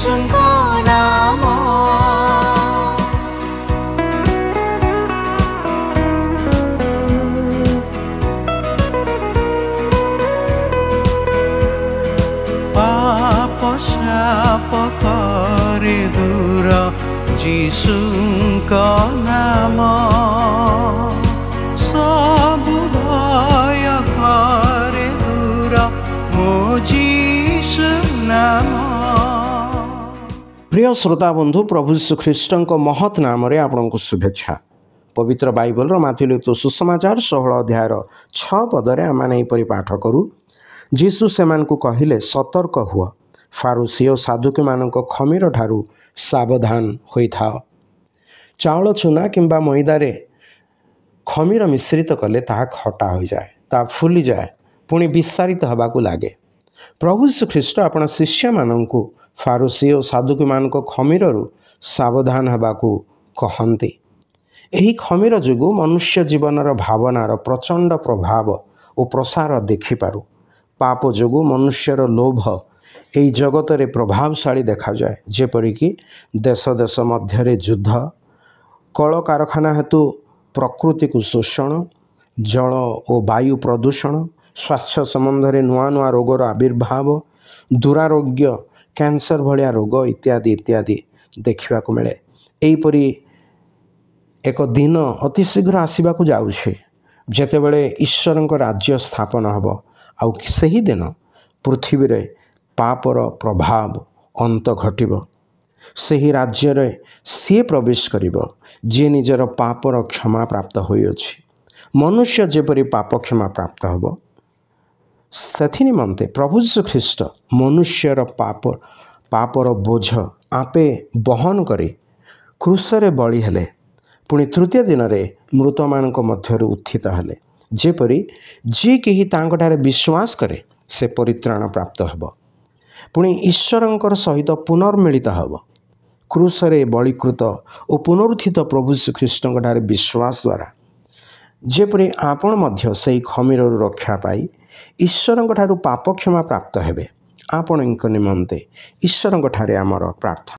ଯୀଶୁଙ୍କ ନାମ। पाप शाप करे दूर यीशुଙ୍କ नाम। सबु भय करे दूर मो यीशु नाम। प्रिय श्रोता बंधु, प्रभु यीशु ख्रीष्टଙ୍କ महत् नाम रे आपनको शुभेच्छा। पवित्र बाइबल माथि लिखित सुसमाचार 16 अध्यायर 6 पदरे आमे एपरि पाठ करू। यीशु सेमानकु कहिले, सतर्क हुआ, फारुसी और साधुकी मानक खमीर ठारू सावधान होइथाओ। चाउल चूना किंबा मैदारे खमीर मिश्रित कले ताहा खटा हो जाए, ता फुली जाए, पुणी विस्तारित हवाकू लागे। प्रभु यीशु ख्रीष्ट आपण शिष्य मानकू फारुसी और साधुकी मानक खमीररू सावधान हवाकू कहते। यही खमीर जोगु मनुष्य जीवनर भावनार प्रचंड प्रभाव और प्रसार देखिपारू। पाप जोगु मनुष्यर लोभ यही जगत रे प्रभावशाली देखा जाए, जेपरिकी देश देश मध्य युद्ध, कल कारखाना हेतु प्रकृति को शोषण, जल और वायु प्रदूषण, स्वास्थ्य संबंध में नुआ नुआ रोगर आविर्भाव, दुरारोग्य, कैंसर भलिया रोग इत्यादि इत्यादि देखा मिले। यहीपरि एक दिन अति शीघ्र आसवाक जाऊे जेतेबेले ईश्वर राज्य स्थापन हब। आउ सही दिन पृथ्वी रे पापर प्रभाव अंत घटिब। सही राज्य रे सी प्रवेश करिब जे निजर पापर क्षमा प्राप्त होइअछि। मनुष्य जेपरि पाप क्षमा प्राप्त हब, सेथि निमंते प्रभु यीशु ख्रीष्ट मनुष्यर पापर बोझ आपे बहन करी क्रूसरे बळी हेले, पुणी तृतीय दिन रे मृत मानक मध्यरु उत्थित हेले, जेपरि जी केही तांकटारे विश्वास करे से परित्राण प्राप्त हब, पुणी ईश्वरंकर सहित पुनर्मिलित हब। क्रूसरे बळीकृत और पुनरुत्थित प्रभु श्रीकृष्ण विश्वास द्वारा जेपरि आपण मध्य सेही खमीररू रक्षा पाई ईश्वरंक ठारू पाप क्षमा प्राप्त हेबे। आपणक निमंते ईश्वरंक ठारे आमर प्रार्थना।